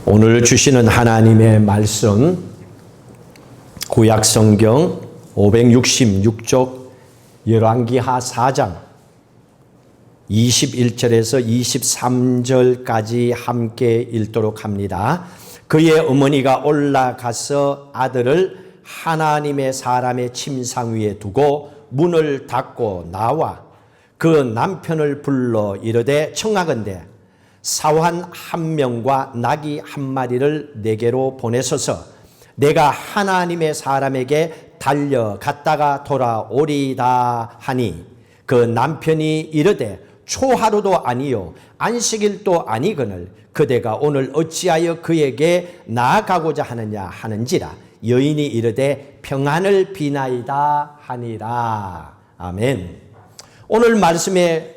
오늘 주시는 하나님의 말씀, 구약성경 566쪽 열왕기하 4장 21절에서 23절까지 함께 읽도록 합니다. 그의 어머니가 올라가서 아들을 하나님의 사람의 침상 위에 두고 문을 닫고 나와 그 남편을 불러 이르되 청하건대 사환 한 명과 나귀 한 마리를 내게로 보내소서. 내가 하나님의 사람에게 달려갔다가 돌아오리다 하니 그 남편이 이르되 초하루도 아니요 안식일도 아니거늘 그대가 오늘 어찌하여 그에게 나아가고자 하느냐 하는지라. 여인이 이르되 평안을 비나이다 하니라. 아멘. 오늘 말씀의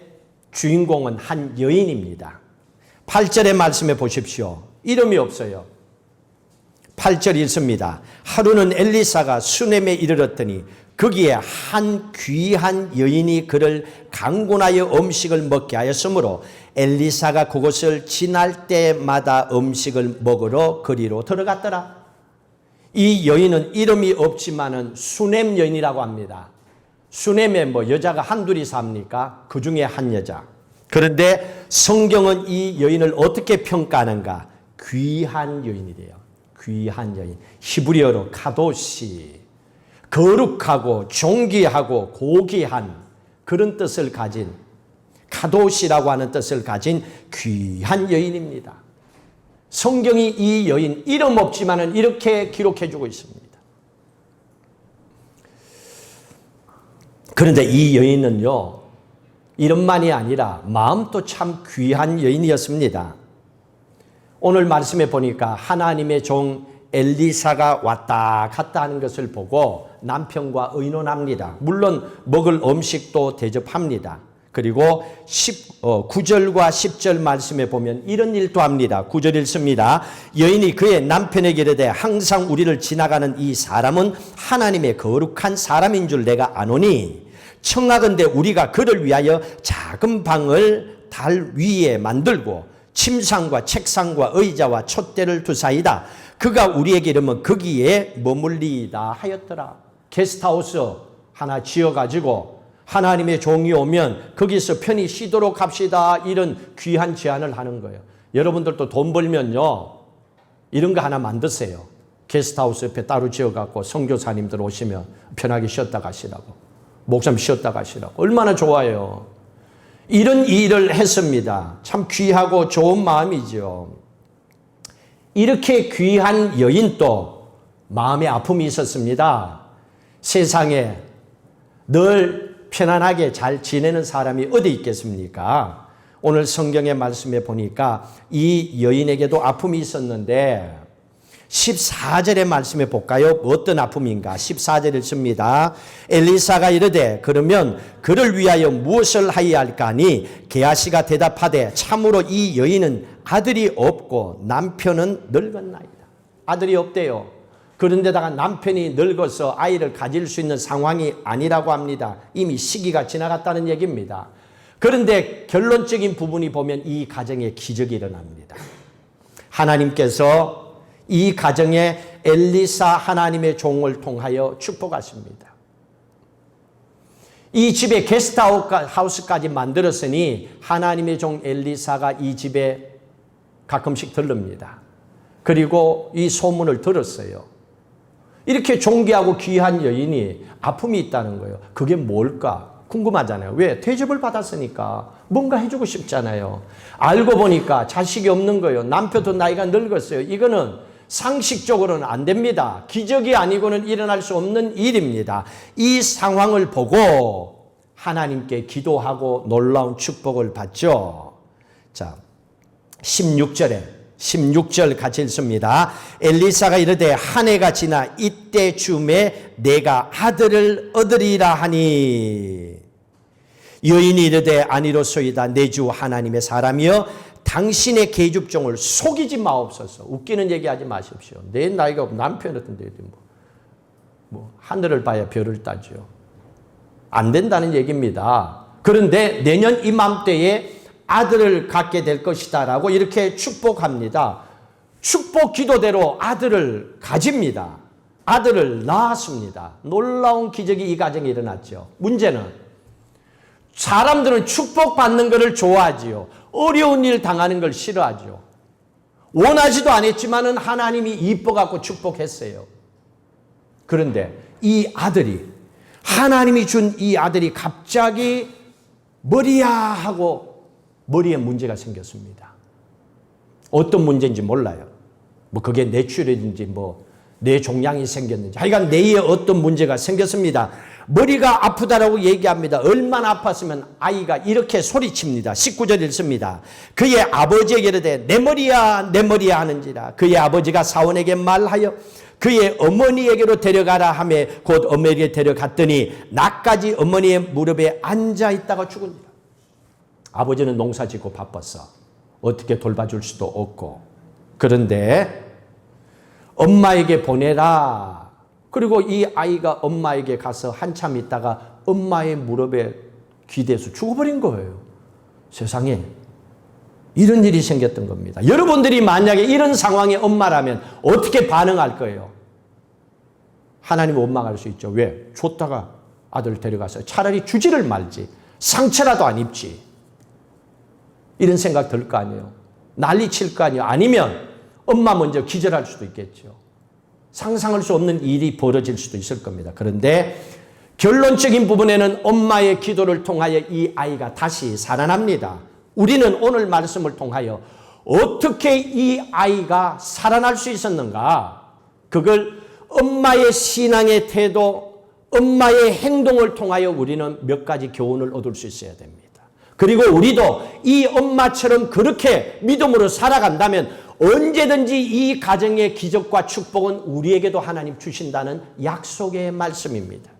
주인공은 한 여인입니다. 8절의 말씀에 보십시오. 이름이 없어요. 8절 읽습니다. 하루는 엘리사가 수넴에 이르렀더니 거기에 한 귀한 여인이 그를 강권하여 음식을 먹게 하였으므로 엘리사가 그곳을 지날 때마다 음식을 먹으러 거리로 들어갔더라. 이 여인은 이름이 없지만은 수넴 여인이라고 합니다. 수넴에 여자가 한둘이 삽니까? 그 중에 한 여자. 그런데 성경은 이 여인을 어떻게 평가하는가? 귀한 여인이래요. 귀한 여인. 히브리어로 카도시. 거룩하고 존귀하고 고귀한 그런 뜻을 가진, 카도시라고 하는 뜻을 가진 귀한 여인입니다. 성경이 이 여인 이름 없지만은 이렇게 기록해 주고 있습니다. 그런데 이 여인은요, 이름만이 아니라 마음도 참 귀한 여인이었습니다. 오늘 말씀에 보니까 하나님의 종 엘리사가 왔다 갔다 하는 것을 보고 남편과 의논합니다. 물론 먹을 음식도 대접합니다. 그리고 9절과 10절 말씀에 보면 이런 일도 합니다. 9절 읽습니다. 여인이 그의 남편에게 이르되 항상 우리를 지나가는 이 사람은 하나님의 거룩한 사람인 줄 내가 아노니 청하건대 우리가 그를 위하여 작은 방을 달 위에 만들고 침상과 책상과 의자와 촛대를 두사이다. 그가 우리에게 이르면 거기에 머물리이다 하였더라. 게스트하우스 하나 지어가지고 하나님의 종이 오면 거기서 편히 쉬도록 합시다. 이런 귀한 제안을 하는 거예요. 여러분들도 돈 벌면요, 이런 거 하나 만드세요. 게스트하우스 옆에 따로 지어갖고 선교사님들 오시면 편하게 쉬었다 가시라고, 목사님 쉬었다 가시라고. 얼마나 좋아요. 이런 일을 했습니다. 참 귀하고 좋은 마음이죠. 이렇게 귀한 여인도 마음의 아픔이 있었습니다. 세상에 늘 편안하게 잘 지내는 사람이 어디 있겠습니까? 오늘 성경의 말씀에 보니까 이 여인에게도 아픔이 있었는데 14절의 말씀에 볼까요? 어떤 아픔인가? 14절 읽습니다. 엘리사가 이르되 그러면 그를 위하여 무엇을 하여야 할까 하니 게하시가 대답하되 참으로 이 여인은 아들이 없고 남편은 늙었나이다. 아들이 없대요. 그런데다가 남편이 늙어서 아이를 가질 수 있는 상황이 아니라고 합니다. 이미 시기가 지나갔다는 얘기입니다. 그런데 결론적인 부분이 보면 이 가정에 기적이 일어납니다. 하나님께서 이 가정에 엘리사 하나님의 종을 통하여 축복하십니다. 이 집에 게스트하우스까지 만들었으니 하나님의 종 엘리사가 이 집에 가끔씩 들릅니다. 그리고 이 소문을 들었어요. 이렇게 존귀하고 귀한 여인이 아픔이 있다는 거예요. 그게 뭘까? 궁금하잖아요. 왜? 대접을 받았으니까 뭔가 해주고 싶잖아요. 알고 보니까 자식이 없는 거예요. 남편도 나이가 늙었어요. 이거는 상식적으로는 안 됩니다. 기적이 아니고는 일어날 수 없는 일입니다. 이 상황을 보고 하나님께 기도하고 놀라운 축복을 받죠. 자, 16절 같이 읽습니다. 엘리사가 이르되 한 해가 지나 이때쯤에 내가 아들을 얻으리라 하니 여인이 이르되 아니로소이다. 내 주 하나님의 사람이여 당신의 계집종을 속이지 마옵소서. 웃기는 얘기하지 마십시오. 내 나이가 남편 같은데 뭐 하늘을 봐야 별을 따죠. 안 된다는 얘기입니다. 그런데 내년 이맘때에 아들을 갖게 될 것이다 라고 이렇게 축복합니다. 축복 기도대로 아들을 가집니다. 아들을 낳았습니다. 놀라운 기적이 이 가정에 일어났죠. 문제는 사람들은 축복받는 것을 좋아하지요. 어려운 일 당하는 걸 싫어하죠. 원하지도 않았지만은 하나님이 이뻐갖고 축복했어요. 그런데 이 아들이, 하나님이 준 이 아들이 갑자기 머리야 하고 머리에 문제가 생겼습니다. 어떤 문제인지 몰라요. 뭐 그게 뇌출혈인지 뭐 뇌 종양이 생겼는지 하여간 뇌에 어떤 문제가 생겼습니다. 머리가 아프다라고 얘기합니다. 얼마나 아팠으면 아이가 이렇게 소리칩니다. 19절 읽습니다. 그의 아버지에게 이르되 내 머리야 내 머리야 하는지라. 그의 아버지가 사원에게 말하여 그의 어머니에게로 데려가라 하며 곧 어머니에게 데려갔더니 낮까지 어머니의 무릎에 앉아있다가 죽으니라. 아버지는 농사 짓고 바빴어. 어떻게 돌봐줄 수도 없고. 그런데 엄마에게 보내라. 그리고 이 아이가 엄마에게 가서 한참 있다가 엄마의 무릎에 기대서 죽어버린 거예요. 세상에 이런 일이 생겼던 겁니다. 여러분들이 만약에 이런 상황의 엄마라면 어떻게 반응할 거예요? 하나님 원망할 수 있죠. 왜? 줬다가 아들 데려가서 차라리 주지를 말지. 상처라도 안 입지. 이런 생각 들 거 아니에요. 난리 칠 거 아니에요. 아니면 엄마 먼저 기절할 수도 있겠죠. 상상할 수 없는 일이 벌어질 수도 있을 겁니다. 그런데 결론적인 부분에는 엄마의 기도를 통하여 이 아이가 다시 살아납니다. 우리는 오늘 말씀을 통하여 어떻게 이 아이가 살아날 수 있었는가? 그걸 엄마의 신앙의 태도, 엄마의 행동을 통하여 우리는 몇 가지 교훈을 얻을 수 있어야 됩니다. 그리고 우리도 이 엄마처럼 그렇게 믿음으로 살아간다면 언제든지 이 가정의 기적과 축복은 우리에게도 하나님 주신다는 약속의 말씀입니다.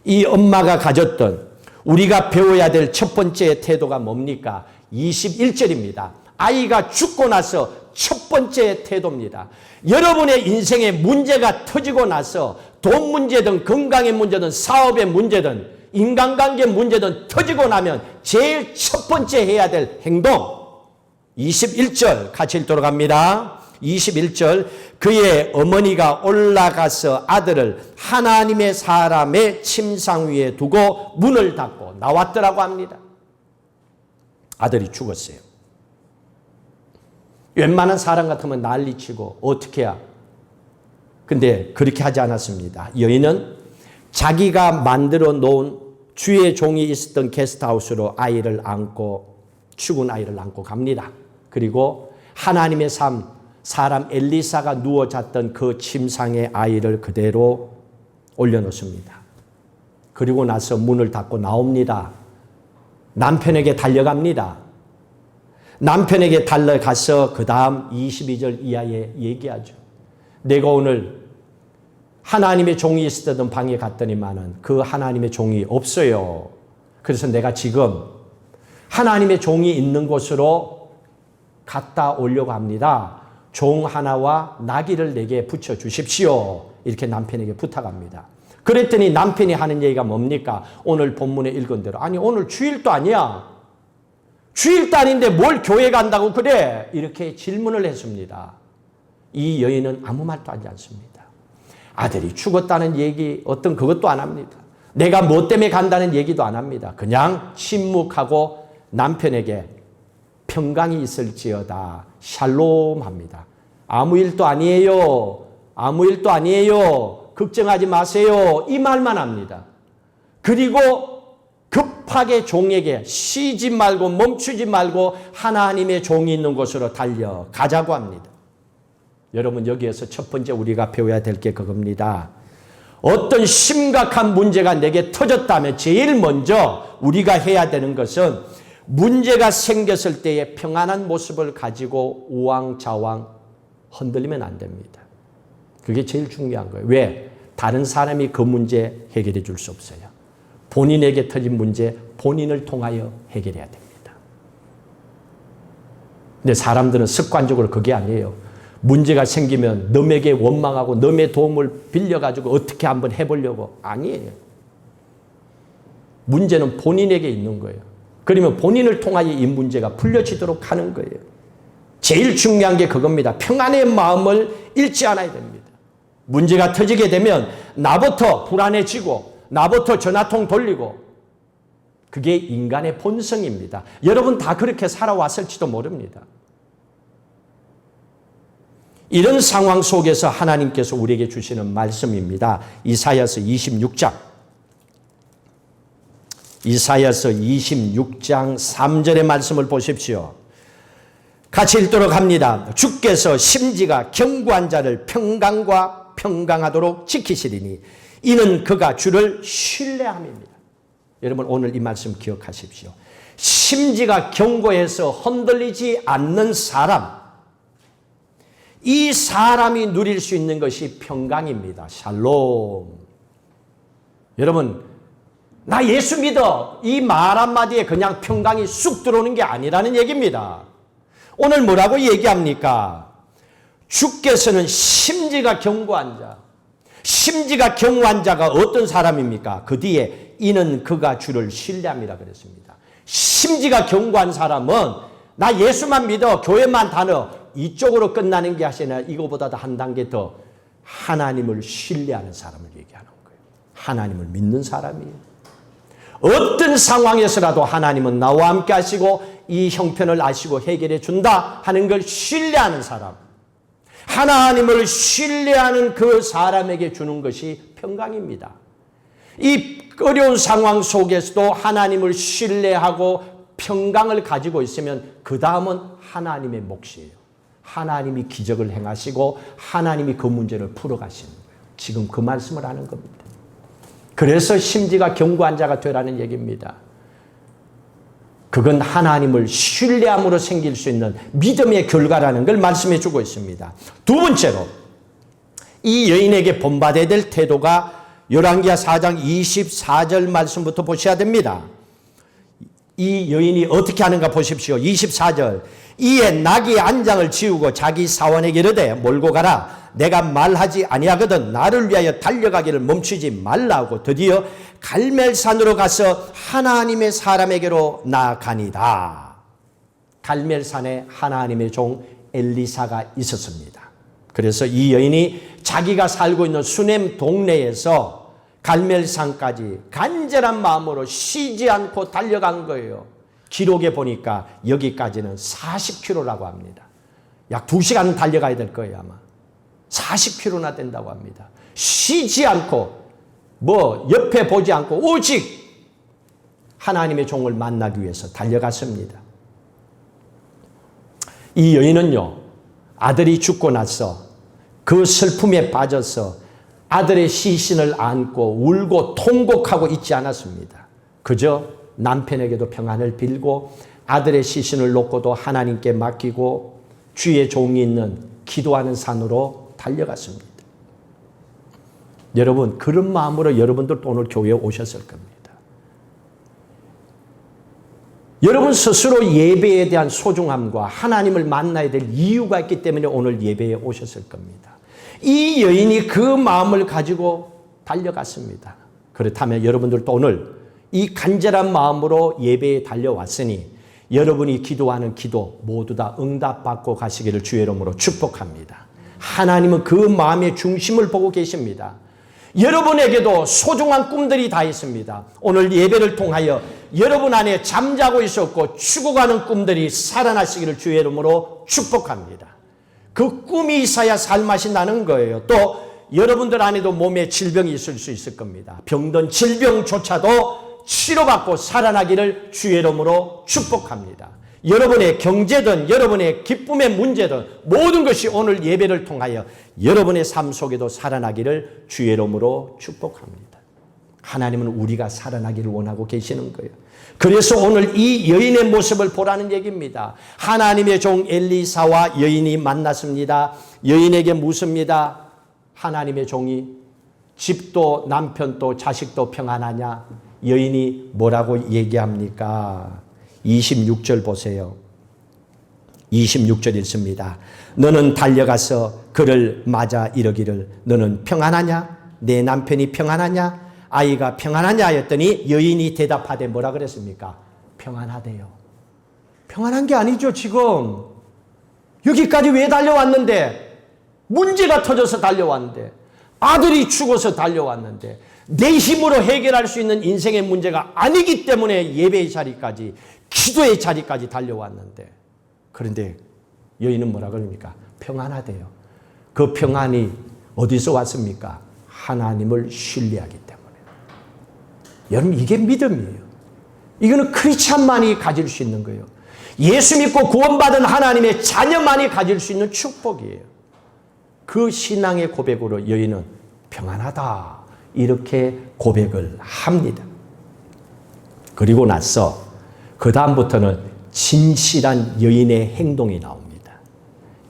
이 엄마가 가졌던 우리가 배워야 될 첫 번째 태도가 뭡니까? 21절입니다. 아이가 죽고 나서 첫 번째 태도입니다. 여러분의 인생에 문제가 터지고 나서 돈 문제든 건강의 문제든 사업의 문제든 인간관계 문제든 터지고 나면 제일 첫 번째 해야 될 행동 21절 같이 읽도록 합니다. 21절 그의 어머니가 올라가서 아들을 하나님의 사람의 침상 위에 두고 문을 닫고 나왔더라고 합니다. 아들이 죽었어요. 웬만한 사람 같으면 난리치고 어떻게 해야. 근데 그렇게 하지 않았습니다. 여인은 자기가 만들어 놓은 주의 종이 있었던 게스트하우스로 아이를 안고 죽은 아이를 안고 갑니다. 그리고 하나님의 사람 엘리사가 누워 잤던 그 침상에 아이를 그대로 올려놓습니다. 그리고 나서 문을 닫고 나옵니다. 남편에게 달려갑니다. 남편에게 달려가서 그 다음 22절 이하에 얘기하죠. 내가 오늘 하나님의 종이 있었던 방에 갔더니만은 그 하나님의 종이 없어요. 그래서 내가 지금 하나님의 종이 있는 곳으로 갔다 오려고 합니다. 종 하나와 나귀를 내게 붙여주십시오. 이렇게 남편에게 부탁합니다. 그랬더니 남편이 하는 얘기가 뭡니까? 오늘 본문에 읽은 대로. 아니 오늘 주일도 아니야. 주일도 아닌데 뭘 교회 간다고 그래? 이렇게 질문을 했습니다. 이 여인은 아무 말도 하지 않습니다. 아들이 죽었다는 얘기 어떤 그것도 안 합니다. 내가 뭐 때문에 간다는 얘기도 안 합니다. 그냥 침묵하고 남편에게 평강이 있을지어다 샬롬 합니다. 아무 일도 아니에요. 아무 일도 아니에요. 걱정하지 마세요. 이 말만 합니다. 그리고 급하게 종에게 쉬지 말고 멈추지 말고 하나님의 종이 있는 곳으로 달려가자고 합니다. 여러분 여기에서 첫 번째 우리가 배워야 될 게 그겁니다. 어떤 심각한 문제가 내게 터졌다면 제일 먼저 우리가 해야 되는 것은 문제가 생겼을 때의 평안한 모습을 가지고 우왕좌왕 흔들리면 안 됩니다. 그게 제일 중요한 거예요. 왜? 다른 사람이 그 문제 해결해 줄 수 없어요. 본인에게 터진 문제 본인을 통하여 해결해야 됩니다. 근데 사람들은 습관적으로 그게 아니에요. 문제가 생기면 남에게 원망하고 남의 도움을 빌려가지고 어떻게 한번 해보려고. 아니에요. 문제는 본인에게 있는 거예요. 그러면 본인을 통하여 이 문제가 풀려지도록 하는 거예요. 제일 중요한 게 그겁니다. 평안의 마음을 잃지 않아야 됩니다. 문제가 터지게 되면 나부터 불안해지고 나부터 전화통 돌리고, 그게 인간의 본성입니다. 여러분 다 그렇게 살아왔을지도 모릅니다. 이런 상황 속에서 하나님께서 우리에게 주시는 말씀입니다. 이사야서 26장 3절의 말씀을 보십시오. 같이 읽도록 합니다. 주께서 심지가 견고한 자를 평강과 평강하도록 지키시리니 이는 그가 주를 신뢰함입니다. 여러분 오늘 이 말씀 기억하십시오. 심지가 견고해서 흔들리지 않는 사람, 이 사람이 누릴 수 있는 것이 평강입니다. 샬롬. 여러분, 나 예수 믿어, 이 말 한마디에 그냥 평강이 쑥 들어오는 게 아니라는 얘기입니다. 오늘 뭐라고 얘기합니까? 주께서는 심지가 견고한 자, 심지가 견고한 자가 어떤 사람입니까? 그 뒤에 이는 그가 주를 신뢰함이라 그랬습니다. 심지가 견고한 사람은 나 예수만 믿어, 교회만 다녀, 이쪽으로 끝나는 게 아니라 이거보다도 한 단계 더 하나님을 신뢰하는 사람을 얘기하는 거예요. 하나님을 믿는 사람이에요. 어떤 상황에서라도 하나님은 나와 함께 하시고 이 형편을 아시고 해결해 준다 하는 걸 신뢰하는 사람, 하나님을 신뢰하는 그 사람에게 주는 것이 평강입니다. 이 어려운 상황 속에서도 하나님을 신뢰하고 평강을 가지고 있으면 그 다음은 하나님의 몫이에요. 하나님이 기적을 행하시고 하나님이 그 문제를 풀어가시는 거예요. 지금 그 말씀을 하는 겁니다. 그래서 심지가 견고한 자가 되라는 얘기입니다. 그건 하나님을 신뢰함으로 생길 수 있는 믿음의 결과라는 걸 말씀해 주고 있습니다. 두 번째로 이 여인에게 본받아야 될 태도가 열왕기하 4장 24절 말씀부터 보셔야 됩니다. 이 여인이 어떻게 하는가 보십시오. 24절. 이에 나귀의 안장을 지우고 자기 사원에게 이르되 몰고 가라. 내가 말하지 아니하거든 나를 위하여 달려가기를 멈추지 말라고 드디어 갈멜산으로 가서 하나님의 사람에게로 나아가니라. 갈멜산에 하나님의 종 엘리사가 있었습니다. 그래서 이 여인이 자기가 살고 있는 수넴 동네에서 갈멜산까지 간절한 마음으로 쉬지 않고 달려간 거예요. 기록에 보니까 여기까지는 40km라고 합니다. 약 2시간 달려가야 될 거예요 아마. 40km나 된다고 합니다. 쉬지 않고 옆에 보지 않고 오직 하나님의 종을 만나기 위해서 달려갔습니다. 이 여인은요, 아들이 죽고 나서 그 슬픔에 빠져서 아들의 시신을 안고 울고 통곡하고 있지 않았습니다. 그저 남편에게도 평안을 빌고 아들의 시신을 놓고도 하나님께 맡기고 주의 종이 있는 기도하는 산으로 달려갔습니다. 여러분, 그런 마음으로 여러분들도 오늘 교회에 오셨을 겁니다. 여러분 스스로 예배에 대한 소중함과 하나님을 만나야 될 이유가 있기 때문에 오늘 예배에 오셨을 겁니다. 이 여인이 그 마음을 가지고 달려갔습니다. 그렇다면 여러분들도 오늘 이 간절한 마음으로 예배에 달려왔으니 여러분이 기도하는 기도 모두 다 응답받고 가시기를 주의 이름으로 축복합니다. 하나님은 그 마음의 중심을 보고 계십니다. 여러분에게도 소중한 꿈들이 다 있습니다. 오늘 예배를 통하여 여러분 안에 잠자고 있었고 죽어가는 꿈들이 살아나시기를 주의 이름으로 축복합니다. 그 꿈이 있어야 살맛이 나는 거예요. 또 여러분들 안에도 몸에 질병이 있을 수 있을 겁니다. 병든 질병조차도 치료받고 살아나기를 주의 이름으로 축복합니다. 여러분의 경제든 여러분의 기쁨의 문제든 모든 것이 오늘 예배를 통하여 여러분의 삶 속에도 살아나기를 주의 이름으로 축복합니다. 하나님은 우리가 살아나기를 원하고 계시는 거예요. 그래서 오늘 이 여인의 모습을 보라는 얘기입니다. 하나님의 종 엘리사와 여인이 만났습니다. 여인에게 묻습니다. 하나님의 종이 집도 남편도 자식도 평안하냐? 여인이 뭐라고 얘기합니까? 26절 보세요. 26절 읽습니다. 너는 달려가서 그를 맞아 이르기를 너는 평안하냐? 내 남편이 평안하냐? 아이가 평안하냐 했더니 여인이 대답하되 뭐라 그랬습니까? 평안하대요. 평안한 게 아니죠 지금. 여기까지 왜 달려왔는데? 문제가 터져서 달려왔는데, 아들이 죽어서 달려왔는데, 내 힘으로 해결할 수 있는 인생의 문제가 아니기 때문에 예배의 자리까지, 기도의 자리까지 달려왔는데, 그런데 여인은 뭐라 그럽니까? 평안하대요. 그 평안이 어디서 왔습니까? 하나님을 신뢰하기 때문에. 여러분, 이게 믿음이에요. 이거는 크리스찬만이 가질 수 있는 거예요. 예수 믿고 구원받은 하나님의 자녀만이 가질 수 있는 축복이에요. 그 신앙의 고백으로 여인은 평안하다, 이렇게 고백을 합니다. 그리고 나서 그 다음부터는 진실한 여인의 행동이 나옵니다.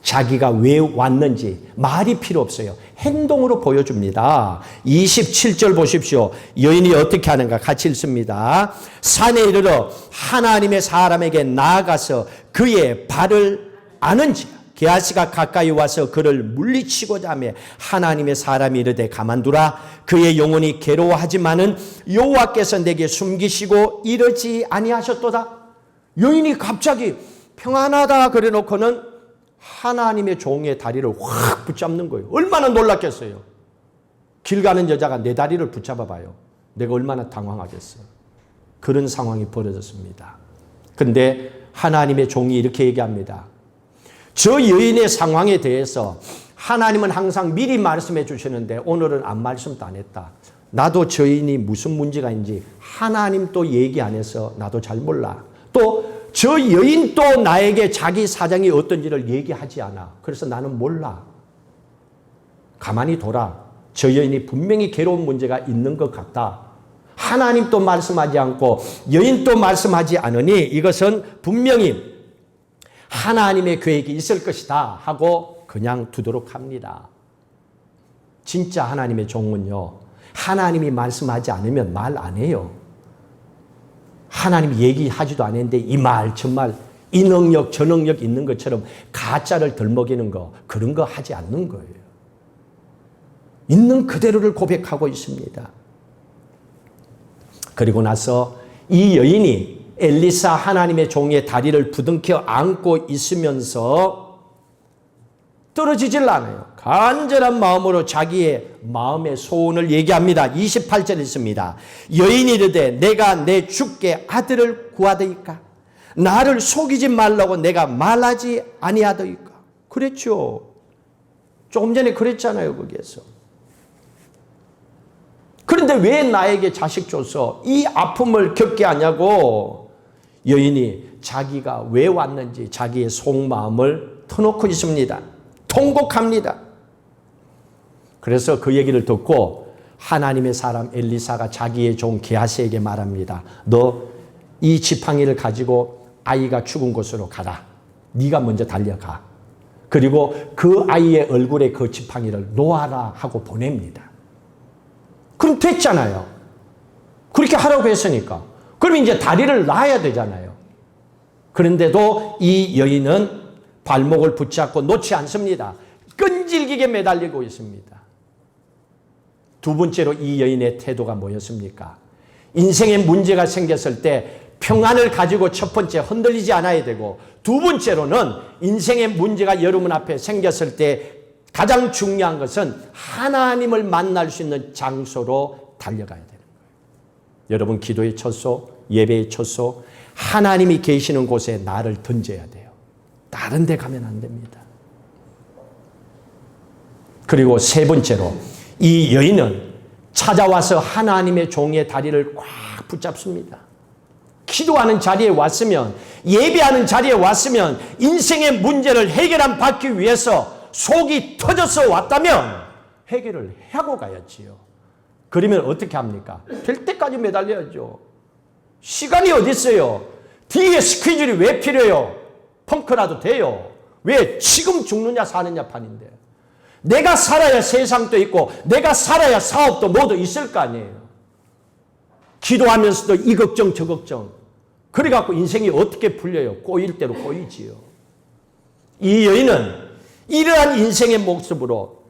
자기가 왜 왔는지 말이 필요 없어요. 행동으로 보여줍니다. 27절 보십시오. 여인이 어떻게 하는가 같이 읽습니다. 산에 이르러 하나님의 사람에게 나아가서 그의 발을 아는지라. 게하시가 가까이 와서 그를 물리치고자 하며 하나님의 사람이 이르되 가만두라. 그의 영혼이 괴로워하지만은 여호와께서 내게 숨기시고 이러지 아니하셨도다. 여인이 갑자기 평안하다 그래 놓고는 하나님의 종의 다리를 확 붙잡는 거예요. 얼마나 놀랐겠어요. 길 가는 여자가 내 다리를 붙잡아 봐요. 내가 얼마나 당황하겠어요. 그런 상황이 벌어졌습니다. 그런데 하나님의 종이 이렇게 얘기합니다. 저 여인의 상황에 대해서 하나님은 항상 미리 말씀해 주시는데 오늘은 아무 말씀도 안 했다. 나도 저 여인이 무슨 문제가 있는지 하나님 또 얘기 안 해서 나도 잘 몰라. 또 저 여인도 나에게 자기 사정이 어떤지를 얘기하지 않아. 그래서 나는 몰라. 가만히 둬라. 저 여인이 분명히 괴로운 문제가 있는 것 같다. 하나님도 말씀하지 않고 여인도 말씀하지 않으니 이것은 분명히 하나님의 계획이 있을 것이다 하고 그냥 두도록 합니다. 진짜 하나님의 종은요, 하나님이 말씀하지 않으면 말 안 해요. 하나님이 얘기하지도 않았는데 이 말 정말 이 능력 저 능력 있는 것처럼 가짜를 덜먹이는 거, 그런 거 하지 않는 거예요. 있는 그대로를 고백하고 있습니다. 그리고 나서 이 여인이 엘리사 하나님의 종의 다리를 부둥켜 안고 있으면서 떨어지질 않아요. 간절한 마음으로 자기의 마음의 소원을 얘기합니다. 28절 있습니다. 여인이 이르되 내가 내 주께 아들을 구하더이까? 나를 속이지 말라고 내가 말하지 아니하더이까? 그랬죠. 조금 전에 그랬잖아요, 거기에서. 그런데 왜 나에게 자식 줘서 이 아픔을 겪게 하냐고 여인이 자기가 왜 왔는지 자기의 속마음을 터놓고 있습니다. 통곡합니다. 그래서 그 얘기를 듣고 하나님의 사람 엘리사가 자기의 종 게하시에게 말합니다. 너 이 지팡이를 가지고 아이가 죽은 곳으로 가라. 네가 먼저 달려가. 그리고 그 아이의 얼굴에 그 지팡이를 놓아라 하고 보냅니다. 그럼 됐잖아요. 그렇게 하라고 했으니까. 그럼 이제 다리를 놔야 되잖아요. 그런데도 이 여인은 발목을 붙잡고 놓지 않습니다. 끈질기게 매달리고 있습니다. 두 번째로 이 여인의 태도가 뭐였습니까? 인생에 문제가 생겼을 때 평안을 가지고 첫 번째 흔들리지 않아야 되고, 두 번째로는 인생의 문제가 여러분 앞에 생겼을 때 가장 중요한 것은 하나님을 만날 수 있는 장소로 달려가야 되는 거예요. 여러분, 기도의 첫소, 예배의 첫소, 하나님이 계시는 곳에 나를 던져야 돼요. 다른 데 가면 안 됩니다. 그리고 세 번째로 이 여인은 찾아와서 하나님의 종의 다리를 꽉 붙잡습니다. 기도하는 자리에 왔으면, 예배하는 자리에 왔으면 인생의 문제를 받기 위해서 속이 터져서 왔다면 해결을 하고 가야지요. 그러면 어떻게 합니까? 될 때까지 매달려야죠. 시간이 어디 있어요? 뒤에 스케줄이 왜 필요해요? 펑크라도 돼요. 왜? 지금 죽느냐 사느냐 판인데. 내가 살아야 세상도 있고 내가 살아야 사업도 모두 있을 거 아니에요. 기도하면서도 이 걱정 저 걱정. 그래갖고 인생이 어떻게 풀려요? 꼬일 대로 꼬이지요. 이 여인은 이러한 인생의 모습으로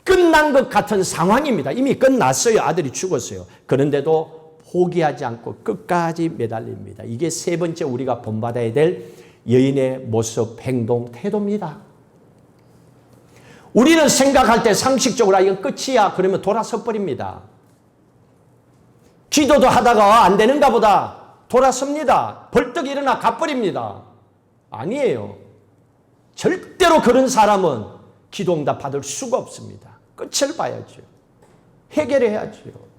끝난 것 같은 상황입니다. 이미 끝났어요. 아들이 죽었어요. 그런데도 포기하지 않고 끝까지 매달립니다. 이게 세 번째 우리가 본받아야 될 여인의 모습, 행동, 태도입니다. 우리는 생각할 때 상식적으로 이건 끝이야 그러면 돌아서 버립니다. 기도도 하다가 안 되는가 보다 돌아섭니다. 벌떡 일어나 가버립니다. 아니에요. 절대로 그런 사람은 기도응답 받을 수가 없습니다. 끝을 봐야죠. 해결해야죠.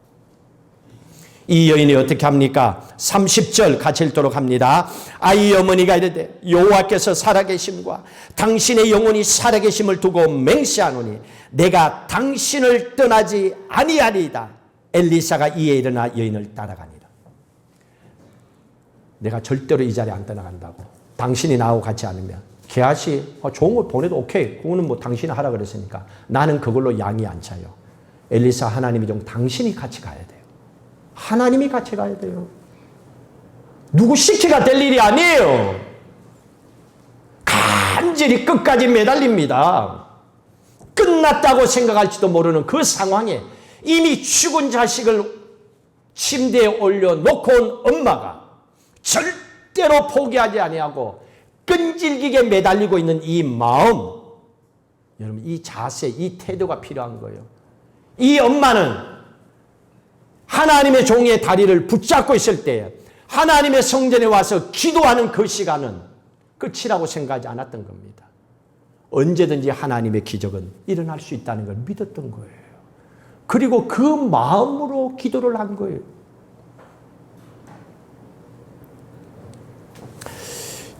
이 여인이 어떻게 합니까? 30절 같이 읽도록 합니다. 아이 어머니가 이르되 여호와께서 살아계심과 당신의 영혼이 살아계심을 두고 맹세하노니 내가 당신을 떠나지 아니하리이다. 엘리사가 이에 일어나 여인을 따라가니라. 내가 절대로 이 자리에 안 떠나간다고. 당신이 나하고 같이 않으면 게하시 좋은 걸 보내도 오케이. 그거는 뭐 당신이 하라 그랬으니까 나는 그걸로 양이 안 차요. 엘리사 하나님이 좀 당신이 같이 가야 돼요. 하나님이 같이 가야 돼요. 누구 시키가 될 일이 아니에요. 간절히 끝까지 매달립니다. 끝났다고 생각할지도 모르는 그 상황에 이미 죽은 자식을 침대에 올려놓고 온 엄마가 절대로 포기하지 아니하고 끈질기게 매달리고 있는 이 마음, 여러분 이 자세, 이 태도가 필요한 거예요. 이 엄마는 하나님의 종의 다리를 붙잡고 있을 때 하나님의 성전에 와서 기도하는 그 시간은 끝이라고 생각하지 않았던 겁니다. 언제든지 하나님의 기적은 일어날 수 있다는 걸 믿었던 거예요. 그리고 그 마음으로 기도를 한 거예요.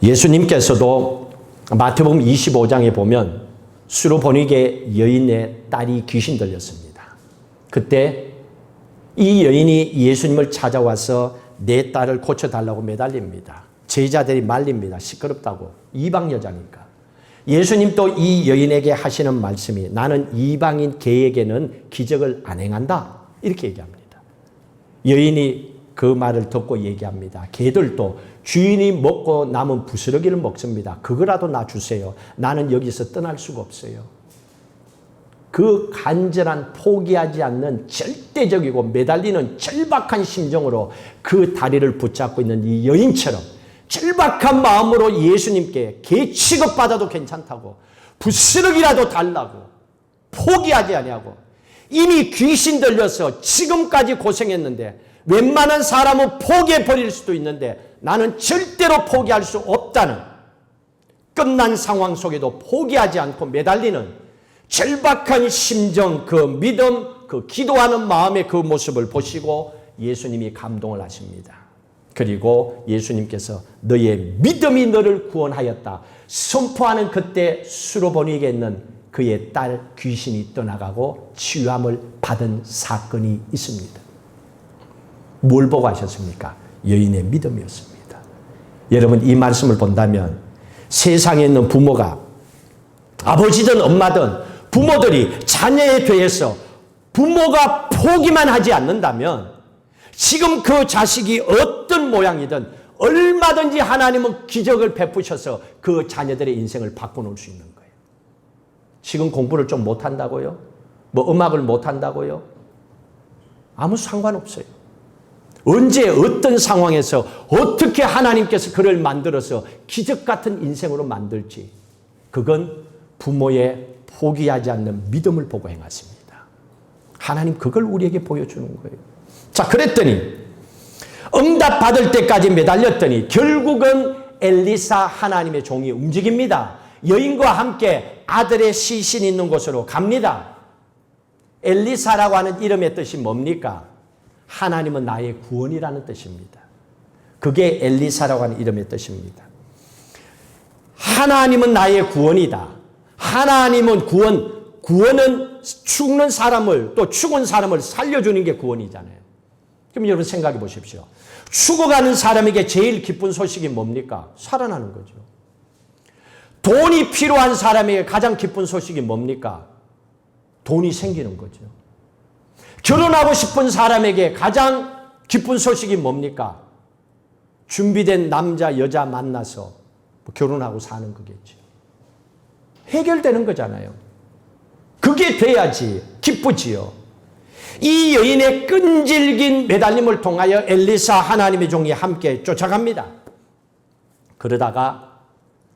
예수님께서도 마태복음 25장에 보면 수로보니게 여인의 딸이 귀신 들렸습니다. 그때 이 여인이 예수님을 찾아와서 내 딸을 고쳐달라고 매달립니다. 제자들이 말립니다. 시끄럽다고. 이방 여자니까. 예수님도 이 여인에게 하시는 말씀이 나는 이방인 개에게는 기적을 안 행한다. 이렇게 얘기합니다. 여인이 그 말을 듣고 얘기합니다. 개들도 주인이 먹고 남은 부스러기를 먹습니다. 그거라도 나 주세요. 나는 여기서 떠날 수가 없어요. 그 간절한 포기하지 않는 절대적이고 매달리는 절박한 심정으로 그 다리를 붙잡고 있는 이 여인처럼 절박한 마음으로 예수님께 개 취급받아도 괜찮다고 부스러기라도 달라고 포기하지 아니하고 이미 귀신 들려서 지금까지 고생했는데 웬만한 사람은 포기해버릴 수도 있는데 나는 절대로 포기할 수 없다는 끝난 상황 속에도 포기하지 않고 매달리는 절박한 심정, 그 믿음, 그 기도하는 마음의 그 모습을 보시고 예수님이 감동을 하십니다. 그리고 예수님께서 너의 믿음이 너를 구원하였다 선포하는 그때 수로보니게 있는 그의 딸 귀신이 떠나가고 치유함을 받은 사건이 있습니다. 뭘 보고 하셨습니까? 여인의 믿음이었습니다. 여러분 이 말씀을 본다면 세상에 있는 부모가 아버지든 엄마든 부모들이 자녀에 대해서 부모가 포기만 하지 않는다면 지금 그 자식이 어떤 모양이든 얼마든지 하나님은 기적을 베푸셔서 그 자녀들의 인생을 바꿔놓을 수 있는 거예요. 지금 공부를 좀 못한다고요? 뭐 음악을 못한다고요? 아무 상관없어요. 언제 어떤 상황에서 어떻게 하나님께서 그를 만들어서 기적 같은 인생으로 만들지 그건 부모의 포기하지 않는 믿음을 보고 행하십니다. 하나님 그걸 우리에게 보여주는 거예요. 자, 그랬더니 응답 받을 때까지 매달렸더니 결국은 엘리사 하나님의 종이 움직입니다. 여인과 함께 아들의 시신이 있는 곳으로 갑니다. 엘리사라고 하는 이름의 뜻이 뭡니까? 하나님은 나의 구원이라는 뜻입니다. 그게 엘리사라고 하는 이름의 뜻입니다. 하나님은 나의 구원이다. 하나님은 구원은 죽는 사람을 또 죽은 사람을 살려주는 게 구원이잖아요. 그럼 여러분 생각해 보십시오. 죽어가는 사람에게 제일 기쁜 소식이 뭡니까? 살아나는 거죠. 돈이 필요한 사람에게 가장 기쁜 소식이 뭡니까? 돈이 생기는 거죠. 결혼하고 싶은 사람에게 가장 기쁜 소식이 뭡니까? 준비된 남자, 여자 만나서 결혼하고 사는 거겠죠. 해결되는 거잖아요. 그게 돼야지 기쁘지요. 이 여인의 끈질긴 매달림을 통하여 엘리사 하나님의 종이 함께 쫓아갑니다. 그러다가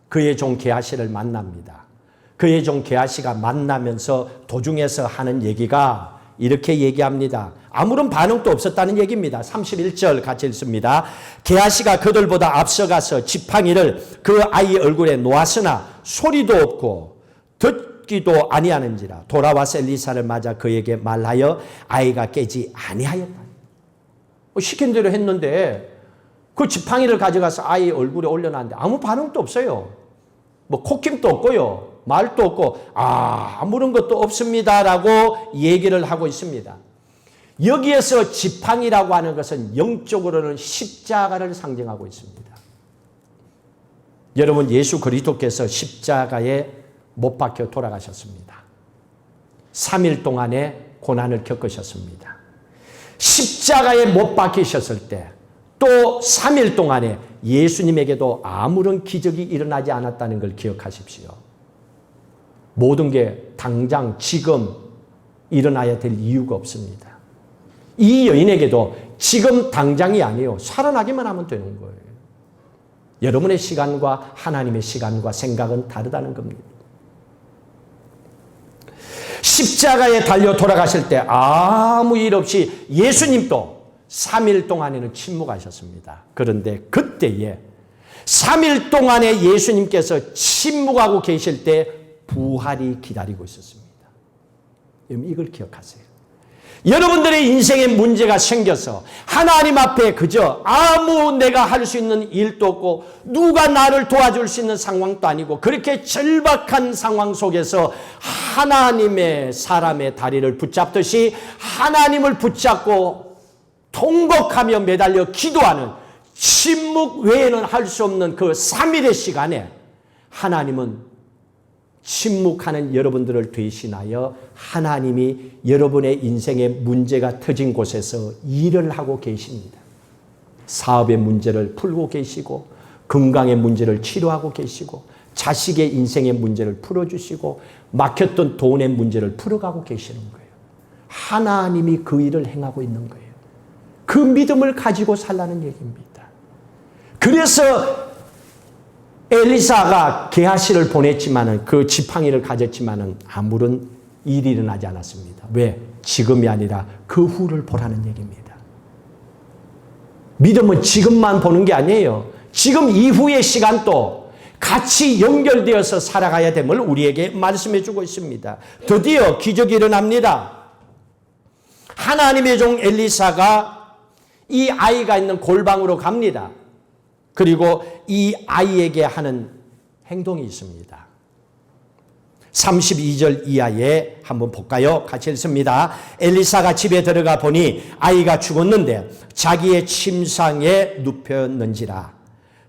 그의 종 게하시를 만납니다. 그의 종 게하시가 만나면서 도중에서 하는 얘기가 이렇게 얘기합니다. 아무런 반응도 없었다는 얘기입니다. 31절 같이 읽습니다. 게하시가 그들보다 앞서가서 지팡이를 그 아이 얼굴에 놓았으나 소리도 없고 듣기도 아니하는지라 돌아와서 엘리사를 맞아 그에게 말하여 아이가 깨지 아니하였다. 시킨 대로 했는데 그 지팡이를 가져가서 아이 얼굴에 올려놨는데 아무 반응도 없어요. 뭐 콧김도 없고요. 말도 없고 아무런 것도 없습니다라고 얘기를 하고 있습니다. 여기에서 지팡이라고 하는 것은 영적으로는 십자가를 상징하고 있습니다. 여러분, 예수 그리스도께서 십자가에 못 박혀 돌아가셨습니다. 3일 동안의 고난을 겪으셨습니다. 십자가에 못 박히셨을 때 또 3일 동안에 예수님에게도 아무런 기적이 일어나지 않았다는 걸 기억하십시오. 모든 게 당장 지금 일어나야 될 이유가 없습니다. 이 여인에게도 지금 당장이 아니에요. 살아나기만 하면 되는 거예요. 여러분의 시간과 하나님의 시간과 생각은 다르다는 겁니다. 십자가에 달려 돌아가실 때 아무 일 없이 예수님도 3일 동안에는 침묵하셨습니다. 그런데 그때에 3일 동안에 예수님께서 침묵하고 계실 때 부활이 기다리고 있었습니다. 여러분, 이걸 기억하세요. 여러분들의 인생에 문제가 생겨서 하나님 앞에 그저 아무 내가 할 수 있는 일도 없고 누가 나를 도와줄 수 있는 상황도 아니고 그렇게 절박한 상황 속에서 하나님의 사람의 다리를 붙잡듯이 하나님을 붙잡고 통곡하며 매달려 기도하는 침묵 외에는 할 수 없는 그 3일의 시간에 하나님은 침묵하는 여러분들을 대신하여 하나님이 여러분의 인생에 문제가 터진 곳에서 일을 하고 계십니다. 사업의 문제를 풀고 계시고 건강의 문제를 치료하고 계시고 자식의 인생의 문제를 풀어주시고 막혔던 돈의 문제를 풀어가고 계시는 거예요. 하나님이 그 일을 행하고 있는 거예요. 그 믿음을 가지고 살라는 얘기입니다. 그래서 엘리사가 게하시를 보냈지만은 그 지팡이를 가졌지만은 아무런 일이 일어나지 않았습니다. 왜? 지금이 아니라 그 후를 보라는 얘기입니다. 믿음은 지금만 보는 게 아니에요. 지금 이후의 시간도 같이 연결되어서 살아가야 됨을 우리에게 말씀해 주고 있습니다. 드디어 기적이 일어납니다. 하나님의 종 엘리사가 이 아이가 있는 골방으로 갑니다. 그리고 이 아이에게 하는 행동이 있습니다. 32절 이하에 한번 볼까요? 같이 읽습니다. 엘리사가 집에 들어가 보니 아이가 죽었는데 자기의 침상에 눕혔는지라.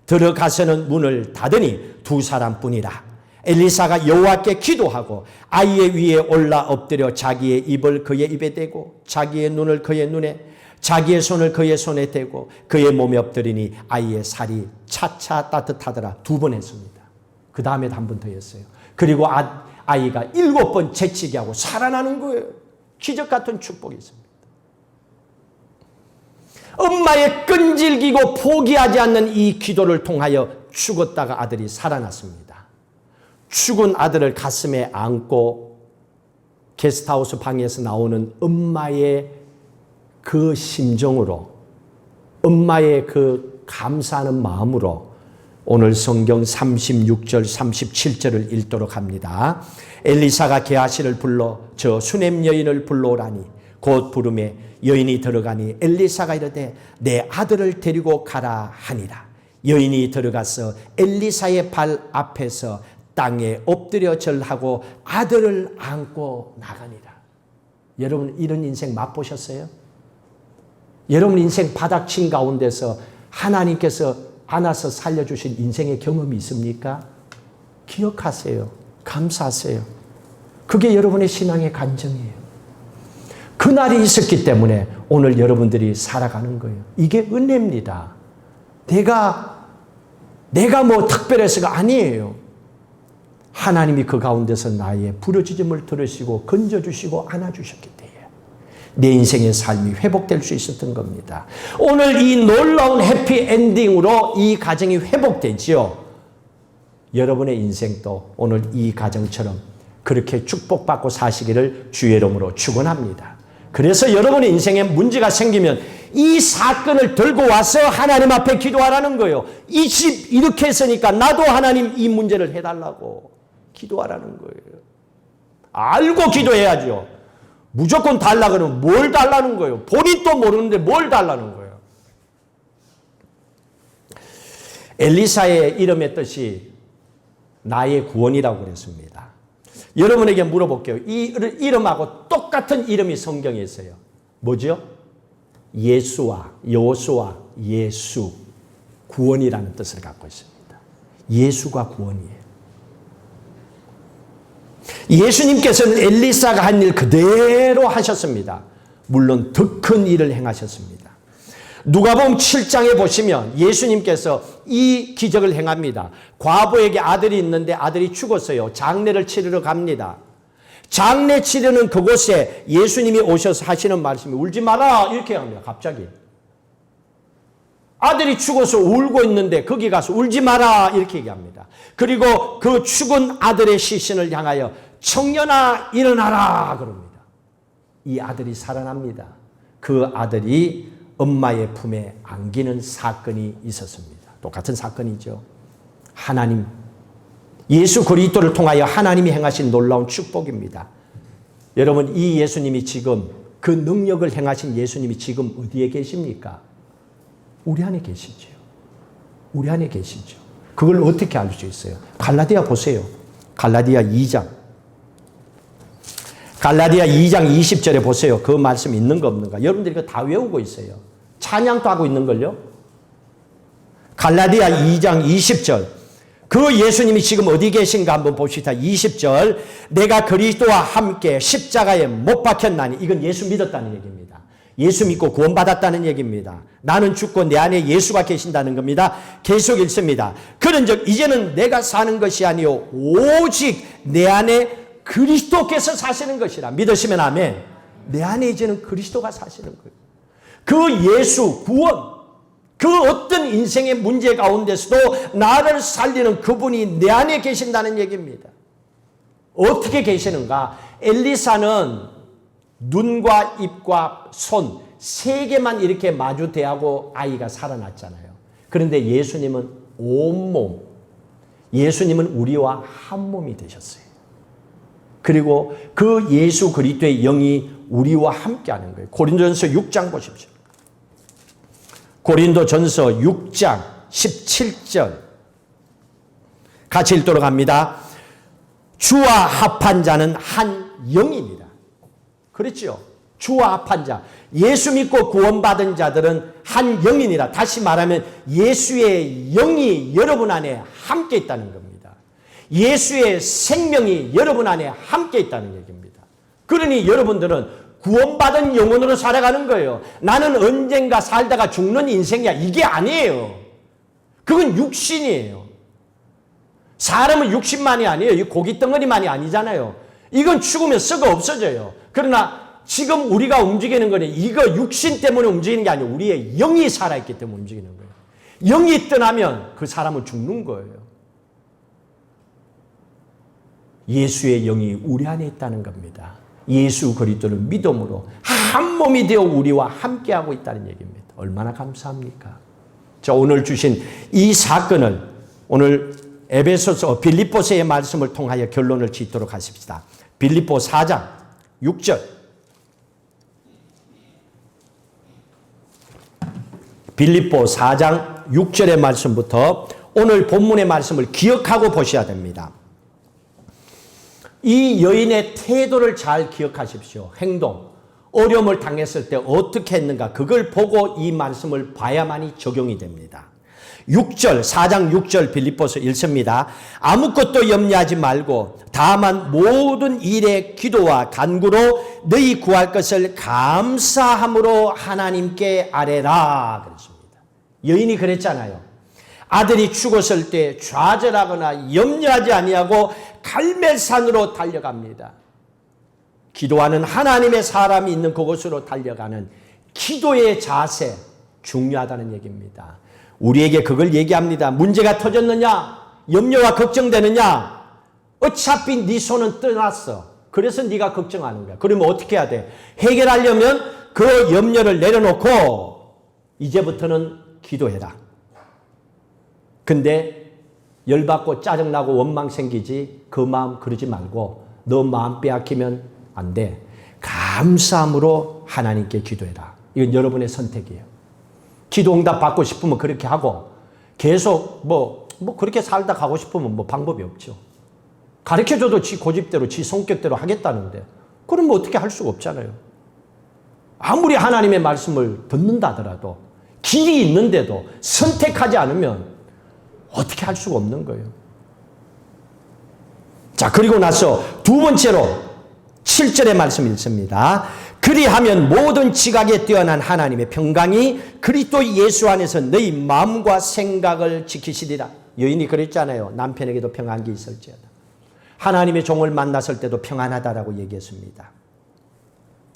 들어가서는 문을 닫으니 두 사람뿐이라. 엘리사가 여호와께 기도하고 아이의 위에 올라 엎드려 자기의 입을 그의 입에 대고 자기의 눈을 그의 눈에 자기의 손을 그의 손에 대고 그의 몸에 엎드리니 아이의 살이 차차 따뜻하더라. 2번 했습니다. 그 다음에 한 번 더 했어요. 그리고 아이가 7번 재치기 하고 살아나는 거예요. 기적 같은 축복이 있습니다. 엄마의 끈질기고 포기하지 않는 이 기도를 통하여 죽었다가 아들이 살아났습니다. 죽은 아들을 가슴에 안고 게스트하우스 방에서 나오는 엄마의 그 심정으로, 엄마의 그 감사하는 마음으로 오늘 성경 36절 37절을 읽도록 합니다. 엘리사가 게하시를 불러 저 수넴 여인을 불러오라니 곧 부름에 여인이 들어가니 엘리사가 이르되 내 아들을 데리고 가라 하니라. 여인이 들어가서 엘리사의 발 앞에서 땅에 엎드려 절하고 아들을 안고 나가니라. 여러분, 이런 인생 맛보셨어요? 여러분 인생 바닥친 가운데서 하나님께서 안아서 살려주신 인생의 경험이 있습니까? 기억하세요. 감사하세요. 그게 여러분의 신앙의 간증이에요. 그날이 있었기 때문에 오늘 여러분들이 살아가는 거예요. 이게 은혜입니다. 내가 뭐 특별해서가 아니에요. 하나님이 그 가운데서 나의 부르짖음을 들으시고 건져주시고 안아주셨기 때문에 내 인생의 삶이 회복될 수 있었던 겁니다. 오늘 이 놀라운 해피엔딩으로 이 가정이 회복되지요. 여러분의 인생도 오늘 이 가정처럼 그렇게 축복받고 사시기를 주의 이름으로 축원합니다. 그래서 여러분의 인생에 문제가 생기면 이 사건을 들고 와서 하나님 앞에 기도하라는 거예요. 이 집 이렇게 했으니까 나도 하나님 이 문제를 해달라고 기도하라는 거예요. 알고 기도해야죠. 무조건 달라 그러면 뭘 달라는 거예요. 본인도 모르는데 뭘 달라는 거예요. 엘리사의 이름의 뜻이 나의 구원이라고 그랬습니다. 여러분에게 물어볼게요. 이 이름하고 똑같은 이름이 성경에 있어요. 뭐죠? 예수와 여호수아 예수 구원이라는 뜻을 갖고 있습니다. 예수가 구원이에요. 예수님께서는 엘리사가 한 일 그대로 하셨습니다. 물론 더 큰 일을 행하셨습니다. 누가복음 7장에 보시면 예수님께서 이 기적을 행합니다. 과부에게 아들이 있는데 아들이 죽었어요. 장례를 치르러 갑니다. 장례 치르는 그곳에 예수님이 오셔서 하시는 말씀이 울지 마라 이렇게 합니다. 갑자기. 아들이 죽어서 울고 있는데 거기 가서 울지 마라 이렇게 얘기합니다. 그리고 그 죽은 아들의 시신을 향하여 청년아 일어나라 그럽니다. 이 아들이 살아납니다. 그 아들이 엄마의 품에 안기는 사건이 있었습니다. 똑같은 사건이죠. 하나님, 예수 그리스도를 통하여 하나님이 행하신 놀라운 축복입니다. 여러분, 이 예수님이 지금 그 능력을 행하신 예수님이 지금 어디에 계십니까? 우리 안에 계시죠. 우리 안에 계시죠. 그걸 어떻게 알 수 있어요? 갈라디아 보세요. 갈라디아 2장. 갈라디아 2장 20절에 보세요. 그 말씀 있는 거 없는가? 여러분들이 그거 다 외우고 있어요. 찬양도 하고 있는걸요. 갈라디아 2장 20절. 그 예수님이 지금 어디 계신가 한번 봅시다. 20절. 내가 그리스도와 함께 십자가에 못 박혔나니. 이건 예수 믿었다는 얘기입니다. 예수 믿고 구원받았다는 얘기입니다. 나는 죽고 내 안에 예수가 계신다는 겁니다. 계속 읽습니다. 그런즉 이제는 내가 사는 것이 아니요 오직 내 안에 그리스도께서 사시는 것이라. 믿으시면 아멘. 내 안에 이제는 그리스도가 사시는 거예요. 그 예수 구원, 그 어떤 인생의 문제 가운데서도 나를 살리는 그분이 내 안에 계신다는 얘기입니다. 어떻게 계시는가? 엘리사는 눈과 입과 손 세 개만 이렇게 마주 대하고 아이가 살아났잖아요. 그런데 예수님은 온몸, 예수님은 우리와 한 몸이 되셨어요. 그리고 그 예수 그리스도의 영이 우리와 함께하는 거예요. 고린도전서 6장 보십시오. 고린도전서 6장 17절 같이 읽도록 합니다. 주와 합한 자는 한 영입니다. 그렇죠? 주와 합한 자, 예수 믿고 구원받은 자들은 한 영이니라. 다시 말하면 예수의 영이 여러분 안에 함께 있다는 겁니다. 예수의 생명이 여러분 안에 함께 있다는 얘기입니다. 그러니 여러분들은 구원받은 영혼으로 살아가는 거예요. 나는 언젠가 살다가 죽는 인생이야. 이게 아니에요. 그건 육신이에요. 사람은 육신만이 아니에요. 이 고깃덩어리만이 아니잖아요. 이건 죽으면 썩어 없어져요. 그러나 지금 우리가 움직이는 거는 이거 육신 때문에 움직이는 게 아니고 우리의 영이 살아있기 때문에 움직이는 거예요. 영이 떠나면 그 사람은 죽는 거예요. 예수의 영이 우리 안에 있다는 겁니다. 예수 그리스도를 믿음으로 한 몸이 되어 우리와 함께하고 있다는 얘기입니다. 얼마나 감사합니까? 자, 오늘 주신 이 사건을 오늘 빌립보서의 말씀을 통하여 결론을 짓도록 하십시다. 빌립보 4장 6절. 빌립보 4장 6절의 말씀부터 오늘 본문의 말씀을 기억하고 보셔야 됩니다. 이 여인의 태도를 잘 기억하십시오. 행동, 어려움을 당했을 때 어떻게 했는가 그걸 보고 이 말씀을 봐야만이 적용이 됩니다. 6절, 4장 6절 빌립보서 읽습니다. 아무것도 염려하지 말고 다만 모든 일에 기도와 간구로 너희 구할 것을 감사함으로 하나님께 아뢰라 그랬습니다. 여인이 그랬잖아요. 아들이 죽었을 때 좌절하거나 염려하지 아니하고 갈멜산으로 달려갑니다. 기도하는 하나님의 사람이 있는 그곳으로 달려가는 기도의 자세 중요하다는 얘기입니다. 우리에게 그걸 얘기합니다. 문제가 터졌느냐? 염려와 걱정되느냐? 어차피 네 손은 떠났어. 그래서 네가 걱정하는 거야. 그러면 어떻게 해야 돼? 해결하려면 그 염려를 내려놓고 이제부터는 기도해라. 근데 열받고 짜증나고 원망 생기지 그 마음 그러지 말고 너 마음 빼앗기면 안 돼. 감사함으로 하나님께 기도해라. 이건 여러분의 선택이에요. 기도 응답 받고 싶으면 그렇게 하고 계속 뭐 그렇게 살다 가고 싶으면 뭐 방법이 없죠. 가르쳐줘도 지 고집대로 지 성격대로 하겠다는데 그러면 어떻게 할 수가 없잖아요. 아무리 하나님의 말씀을 듣는다 하더라도 길이 있는데도 선택하지 않으면 어떻게 할 수가 없는 거예요. 자, 그리고 나서 두 번째로 7절의 말씀 읽습니다. 그리하면 모든 지각에 뛰어난 하나님의 평강이 그리스도 예수 안에서 너희 마음과 생각을 지키시리라. 여인이 그랬잖아요. 남편에게도 평안이 있을지어다. 하나님의 종을 만났을 때도 평안하다라고 얘기했습니다.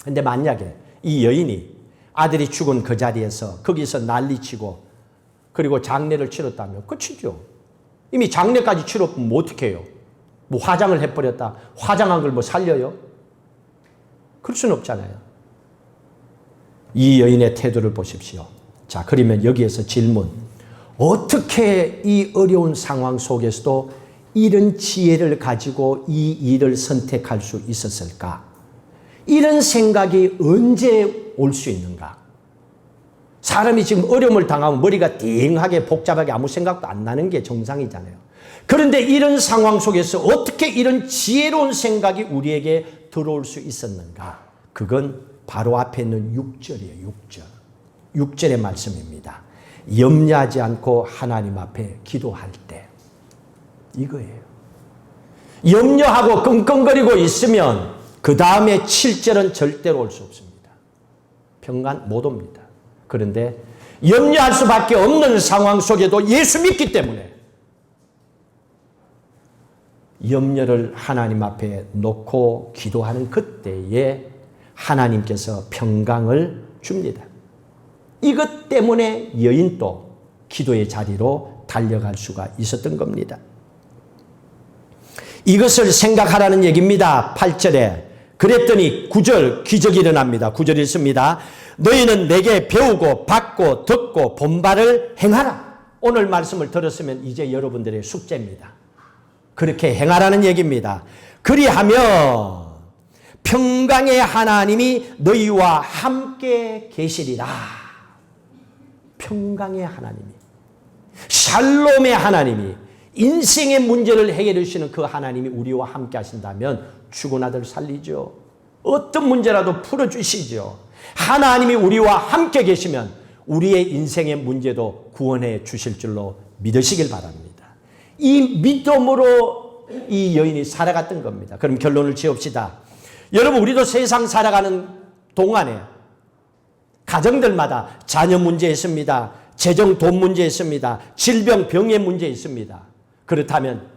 그런데 만약에 이 여인이 아들이 죽은 그 자리에서 거기서 난리치고 그리고 장례를 치렀다면 끝이죠. 이미 장례까지 치렀으면 뭐 어떻게 해요? 뭐 화장을 해버렸다. 화장한 걸 뭐 살려요? 그럴 수는 없잖아요. 이 여인의 태도를 보십시오. 자, 그러면 여기에서 질문. 어떻게 이 어려운 상황 속에서도 이런 지혜를 가지고 이 일을 선택할 수 있었을까? 이런 생각이 언제 올 수 있는가? 사람이 지금 어려움을 당하면 머리가 띵하게 복잡하게 아무 생각도 안 나는 게 정상이잖아요. 그런데 이런 상황 속에서 어떻게 이런 지혜로운 생각이 우리에게 들어올 수 있었는가? 그건 바로 앞에 있는 6절이에요. 6절. 6절의 말씀입니다. 염려하지 않고 하나님 앞에 기도할 때. 이거예요. 염려하고 끙끙거리고 있으면 그 다음에 7절은 절대로 올 수 없습니다. 평안 못 옵니다. 그런데 염려할 수밖에 없는 상황 속에도 예수 믿기 때문에 염려를 하나님 앞에 놓고 기도하는 그때에 하나님께서 평강을 줍니다. 이것 때문에 여인도 기도의 자리로 달려갈 수가 있었던 겁니다. 이것을 생각하라는 얘기입니다. 8절에. 그랬더니 9절 기적이 일어납니다. 9절 읽습니다. 너희는 내게 배우고 받고 듣고 본바를 행하라. 오늘 말씀을 들었으면 이제 여러분들의 숙제입니다. 그렇게 행하라는 얘기입니다. 그리하면 평강의 하나님이 너희와 함께 계시리라. 평강의 하나님이, 샬롬의 하나님이, 인생의 문제를 해결해 주시는 그 하나님이 우리와 함께 하신다면 죽은 아들 살리죠. 어떤 문제라도 풀어주시죠. 하나님이 우리와 함께 계시면 우리의 인생의 문제도 구원해 주실 줄로 믿으시길 바랍니다. 이 믿음으로 이 여인이 살아갔던 겁니다. 그럼 결론을 지읍시다. 여러분, 우리도 세상 살아가는 동안에 가정들마다 자녀 문제 있습니다. 재정 돈 문제 있습니다. 질병 병의 문제 있습니다. 그렇다면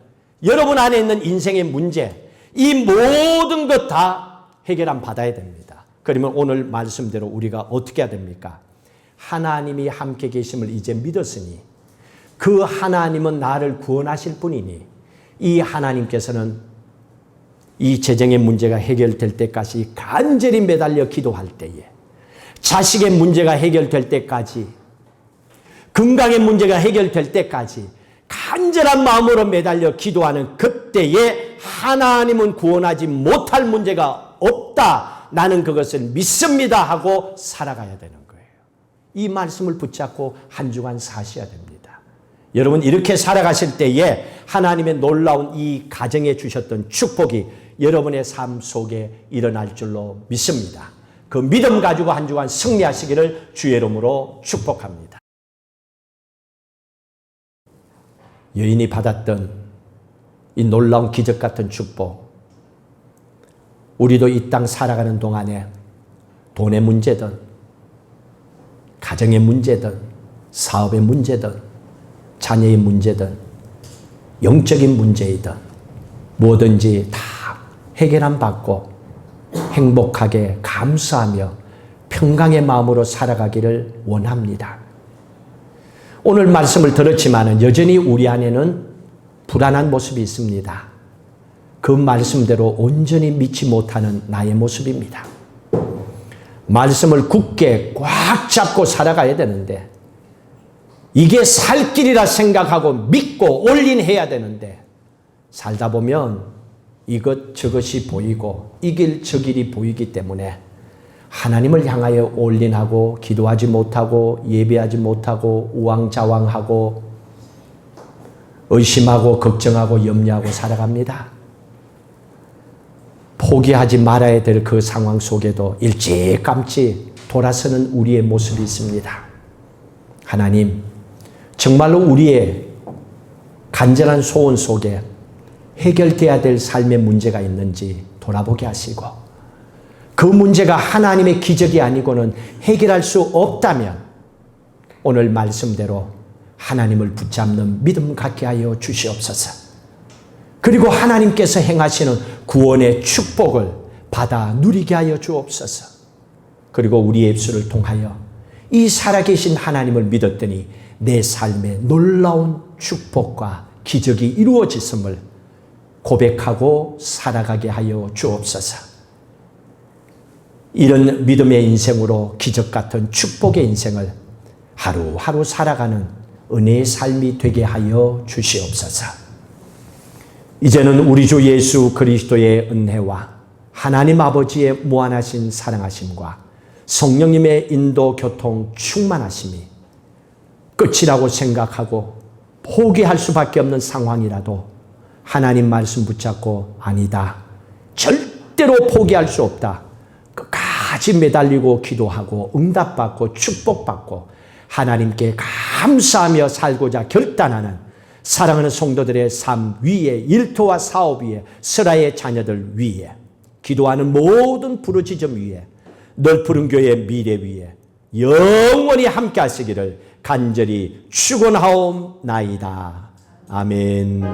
여러분 안에 있는 인생의 문제, 이 모든 것 다 해결함 받아야 됩니다. 그러면 오늘 말씀대로 우리가 어떻게 해야 됩니까? 하나님이 함께 계심을 이제 믿었으니 그 하나님은 나를 구원하실 분이니 이 하나님께서는 이 재정의 문제가 해결될 때까지 간절히 매달려 기도할 때에, 자식의 문제가 해결될 때까지, 건강의 문제가 해결될 때까지 간절한 마음으로 매달려 기도하는 그때에 하나님은 구원하지 못할 문제가 없다. 나는 그것을 믿습니다 하고 살아가야 되는 거예요. 이 말씀을 붙잡고 한 주간 사셔야 됩니다. 여러분, 이렇게 살아가실 때에 하나님의 놀라운 이 가정에 주셨던 축복이 여러분의 삶 속에 일어날 줄로 믿습니다. 그 믿음 가지고 한 주간 승리하시기를 주의 이름으로 축복합니다. 여인이 받았던 이 놀라운 기적 같은 축복, 우리도 이 땅 살아가는 동안에 돈의 문제든 가정의 문제든 사업의 문제든 자녀의 문제든 영적인 문제이든 뭐든지 다 해결함 받고 행복하게 감사하며 평강의 마음으로 살아가기를 원합니다. 오늘 말씀을 들었지만 여전히 우리 안에는 불안한 모습이 있습니다. 그 말씀대로 온전히 믿지 못하는 나의 모습입니다. 말씀을 굳게 꽉 잡고 살아가야 되는데, 이게 살 길이라 생각하고 믿고 올인해야 되는데, 살다 보면 이것저것이 보이고 이 길 저 길이 보이기 때문에 하나님을 향하여 올인하고 기도하지 못하고 예배하지 못하고 우왕좌왕하고 의심하고 걱정하고 염려하고 살아갑니다. 포기하지 말아야 될 그 상황 속에도 일찌감치 돌아서는 우리의 모습이 있습니다. 하나님, 정말로 우리의 간절한 소원 속에 해결돼야 될 삶의 문제가 있는지 돌아보게 하시고, 그 문제가 하나님의 기적이 아니고는 해결할 수 없다면 오늘 말씀대로 하나님을 붙잡는 믿음 갖게 하여 주시옵소서. 그리고 하나님께서 행하시는 구원의 축복을 받아 누리게 하여 주옵소서. 그리고 우리의 입술을 통하여 이 살아계신 하나님을 믿었더니 내 삶에 놀라운 축복과 기적이 이루어졌음을 고백하고 살아가게 하여 주옵소서. 이런 믿음의 인생으로 기적 같은 축복의 인생을 하루하루 살아가는 은혜의 삶이 되게 하여 주시옵소서. 이제는 우리 주 예수 그리스도의 은혜와 하나님 아버지의 무한하신 사랑하심과 성령님의 인도 교통 충만하심이 끝이라고 생각하고 포기할 수밖에 없는 상황이라도 하나님 말씀 붙잡고 아니다, 절대로 포기할 수 없다, 끝까지 매달리고 기도하고 응답받고 축복받고 하나님께 감사하며 살고자 결단하는 사랑하는 성도들의 삶 위에, 일터와 사업 위에, 스라의 자녀들 위에, 기도하는 모든 부르짖음 위에, 넓푸른 교회의 미래 위에 영원히 함께 하시기를 간절히 축원하옵나이다. 아멘.